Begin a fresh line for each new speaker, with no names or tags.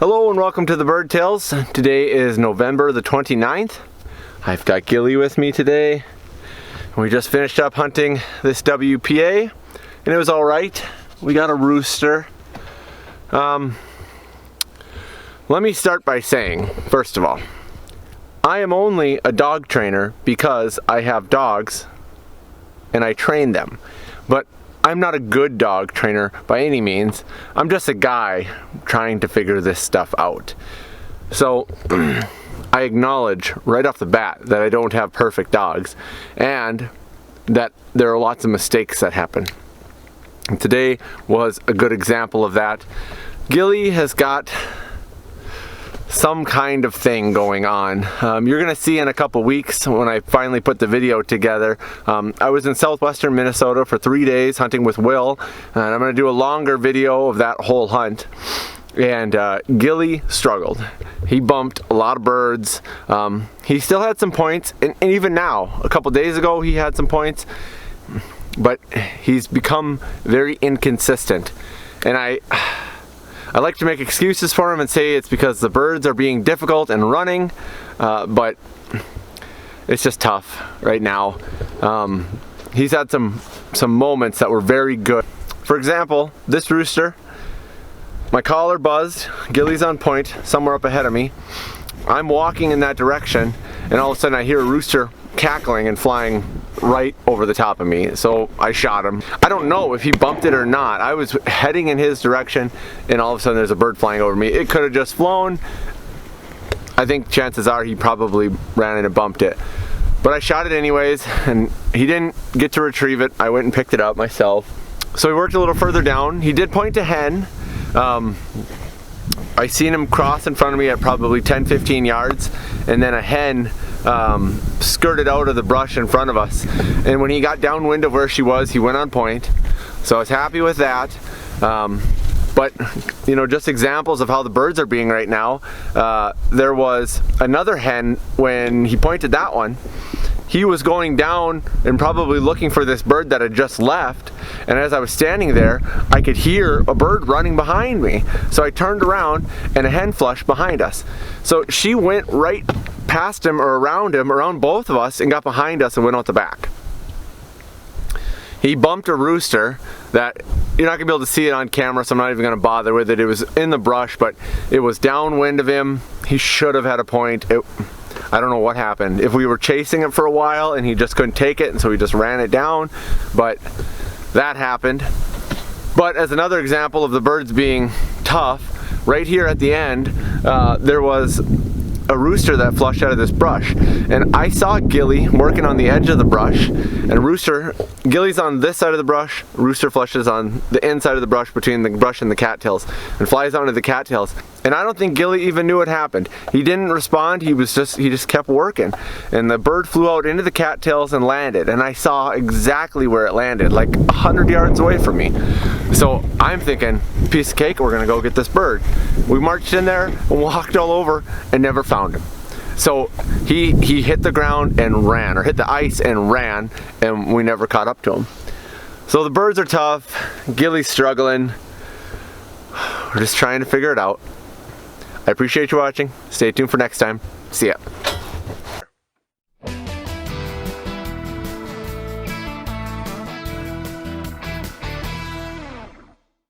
Hello and welcome to the Bird Tales. Today is November the 29th. I've got Gilly with me today. We just finished up hunting this WPA and it was alright. We got a rooster. Let me start by saying, first of all, I am only a dog trainer because I have dogs and I train them. But I'm not a good dog trainer by any means. I'm just a guy trying to figure this stuff out. So I acknowledge right off the bat that I don't have perfect dogs and that there are lots of mistakes that happen. And today was a good example of that. Gilly has got some kind of thing going on. You're gonna see in a couple weeks when I finally put the video together. I was in southwestern Minnesota for 3 days hunting with Will, and I'm gonna do a longer video of that whole hunt. And Gilly struggled. He bumped a lot of birds. He still had some points, and even now, a couple days ago he had some points, but he's become very inconsistent. And I like to make excuses for him and say it's because the birds are being difficult and running, but it's just tough right now. He's had some moments that were very good. For example, this rooster, my collar buzzed, Gilly's on point, somewhere up ahead of me. I'm walking in that direction, and all of a sudden I hear a rooster cackling and flying right over the top of me, so I shot him. I don't know if he bumped it or not. I was heading in his direction and all of a sudden there's a bird flying over me. It could have just flown. I think chances are he probably ran in and bumped it, but I shot it anyways and he didn't get to retrieve it. I went and picked it up myself. So we worked a little further down. He did point to hen. I seen him cross in front of me at probably 10-15 yards, and then a hen skirted out of the brush in front of us, and when he got downwind of where she was, he went on point. So I was happy with that. But you know, just examples of how the birds are being right now. There was another hen. When he pointed that one, he was going down and probably looking for this bird that had just left, and as I was standing there I could hear a bird running behind me. So I turned around and a hen flushed behind us. So she went right past him or around both of us and got behind us and went out the back. He bumped a rooster that you're not gonna be able to see it on camera, so I'm not even gonna bother with it. It was in the brush, but it was downwind of him. He should have had a point. I don't know what happened. If we were chasing it for a while and he just couldn't take it, and so he just ran it down, but that happened. But as another example of the birds being tough, right here at the end, there was a rooster that flushed out of this brush, and I saw Gilly working on the edge of the brush, and Gilly's on this side of the brush, rooster flushes on the inside of the brush between the brush and the cattails and flies onto the cattails. And I don't think Gilly even knew what happened. He didn't respond. He just kept working, and the bird flew out into the cattails and landed, and I saw exactly where it landed, like 100 yards away from me. So I'm thinking, piece of cake, we're gonna go get this bird. We marched in there and walked all over and never found him. So he hit the ground and ran, or hit the ice and ran, and we never caught up to him. So the birds are tough. Gilly's struggling. We're just trying to figure it out. I appreciate you watching. Stay tuned for next time. See ya.